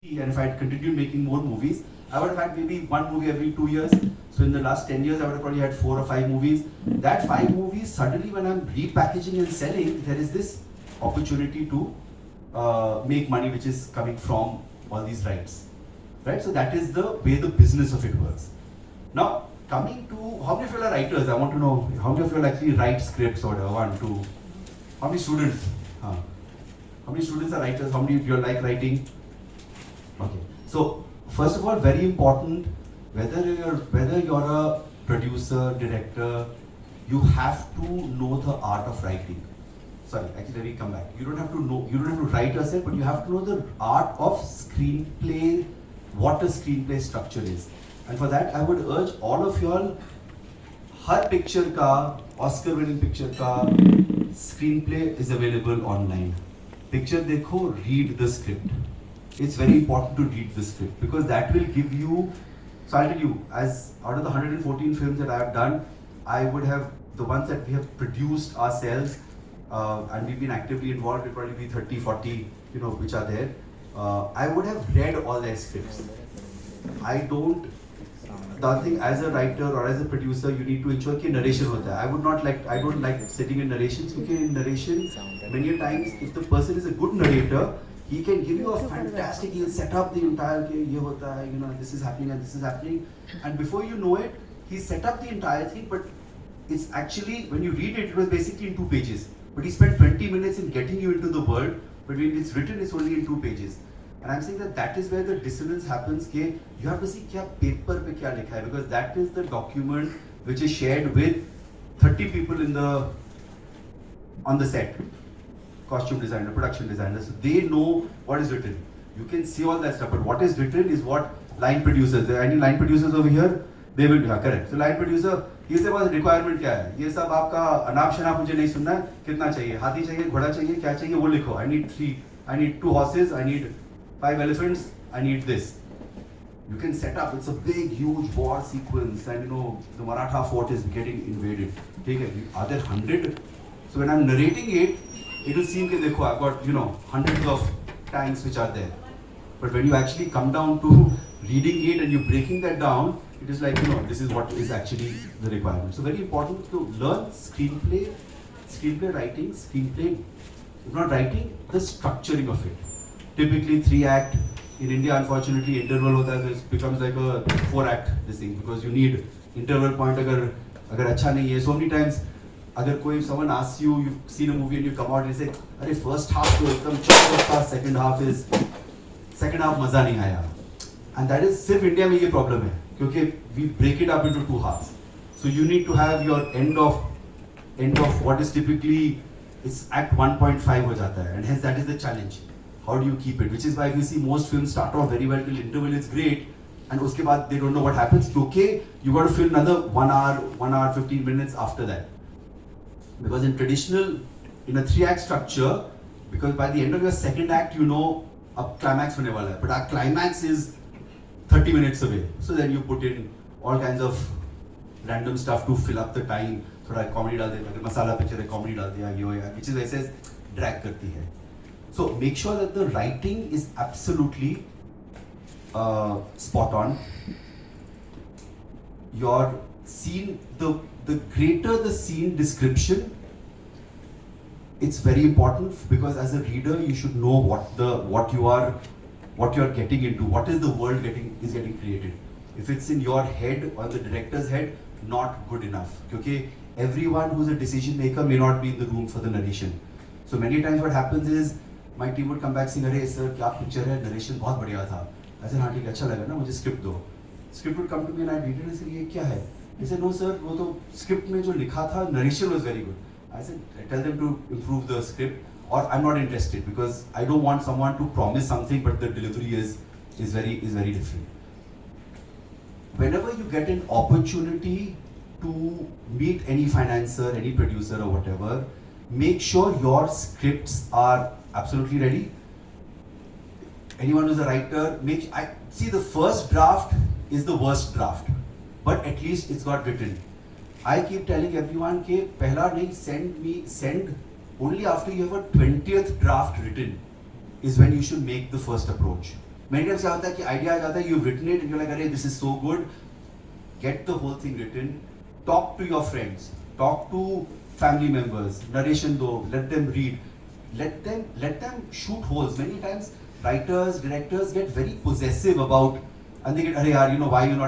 and if I had continued making more movies, I would have had maybe one movie every 2 years. So in the last 10 years, I would have probably had 4 or 5 movies. That 5 movies, suddenly when I'm repackaging and selling, there is this opportunity to make money which is coming from all these rights. Right? So that is the way the business of it works. Now, coming to, how many of you are writers? I want to know, how many of you actually write scripts or whatever? One, two. How many students? How many students are writers? How many of you like writing? Okay. So first of all, very important, whether you're a producer, director, you have to know the art of writing. Sorry, actually let me come back. You don't have to write yourself, but you have to know the art of screenplay, what a screenplay structure is. And for that, I would urge all of y'all, her picture का, Oscar winning picture का screenplay is available online. Picture देखो, read the script. It's very important to read the script because that will give you. So I'll tell you, as out of the 114 films that I have done, I would have the ones that we have produced ourselves and we've been actively involved, will probably be 30, 40, which are there. I would have read all their scripts. The other thing, as a writer or as a producer, you need to ensure कि narration होता है. I don't like sitting in narrations because in narration, many times, if the person is a good narrator, he can give you a fantastic, he'll set up the entire, ये होता है, this is happening and this is happening. And before you know it, he set up the entire thing, but it's actually, when you read it, it was basically in 2 pages. But he spent 20 minutes in getting you into the world, but when it's written, it's only in 2 pages. And I'm saying that is where the dissonance happens, कि you have to see क्या paper पे क्या लिखा है, because that is the document which is shared with 30 people on the set. Costume designer, production designer, so they know what is written. You can see all that stuff, but what is written is what line producers, there are any line producers over here? They will, correct. So line producer, ये सब बात requirement क्या है? ये सब आपका अनाप शनाप मुझे नहीं सुनना है, कितना चाहिए? हाथी चाहिए, घोड़ा चाहिए, क्या चाहिए वो लिखो. I need 2 horses, I need 5 elephants, I need this. You can set up, it's a big, huge war sequence, and the Maratha fort is getting invaded. Take it, are there 100? So when I'm narrating it, it will seem that I've got hundreds of tanks which are there. But when you actually come down to reading it and you're breaking that down, it is like, this is what is actually the requirement. So very important to learn screenplay writing, if not writing, the structuring of it. Typically 3-act. In India, unfortunately, interval hota hai, so it becomes like a 4-act this thing, because you need interval point agar acha nahi hai. So many times, if someone asks you, you've seen a movie and you come out and you say, "Arey, first half to ekdam chakwas tha, second half maza nahi aaya." And that is sirf India mein ye problem hai, because we break it up into 2 halves. So you need to have your end of what is typically, it's act 1.5 ho jata hai, and hence that is the challenge. How do you keep it? Which is why if you see most films start off very well till interval, it's great, and uske baad they don't know what happens. Okay, you got to fill another 1 hour, 15 minutes after that. Because in a 3-act structure, because by the end of your second act, a climax hone wala hai, but our climax is 30 minutes away. So then you put in all kinds of random stuff to fill up the time. Thoda comedy dal de, agar masala picture hai, comedy dal diya, ye ho ya, which is why it says drag karti hai. So make sure that the writing is absolutely spot on. Your scene, the greater the scene description, it's very important, because as a reader you should know what you are getting into, what is the world is getting created. If it's in your head or the director's head, not good enough, because everyone who's a decision maker may not be in the room for the narration. So many times what happens is my team would come back saying, "Arey sir, kya picture hai, narration बहुत बढ़िया था." I said, "हाँ ठीक है, अच्छा लगा ना, मुझे script दो." Script would come to me and I'd read it and say, "ये क्या है?" He said, "No sir, वो तो script में जो लिखा था, narration was very good." I said, "I tell them to improve the script, or I'm not interested, because I don't want someone to promise something but the delivery is very different." Whenever you get an opportunity to meet any financier, any producer or whatever, make sure your scripts are absolutely ready. Anyone who's a writer, see the first draft is the worst draft, but at least it's got written. I keep telling everyone कि पहला नहीं, send only after you have a 20th draft written is when you should make the first approach. Many times क्या होता है कि idea आ जाता है, you've written it and you're like, अरे this is so good. Get the whole thing written. Talk to your friends. Talk to family members. Narration दो. Let them read. Let them shoot holes. Many times writers, directors get very possessive about, and they get, अरे यार, you know, why you not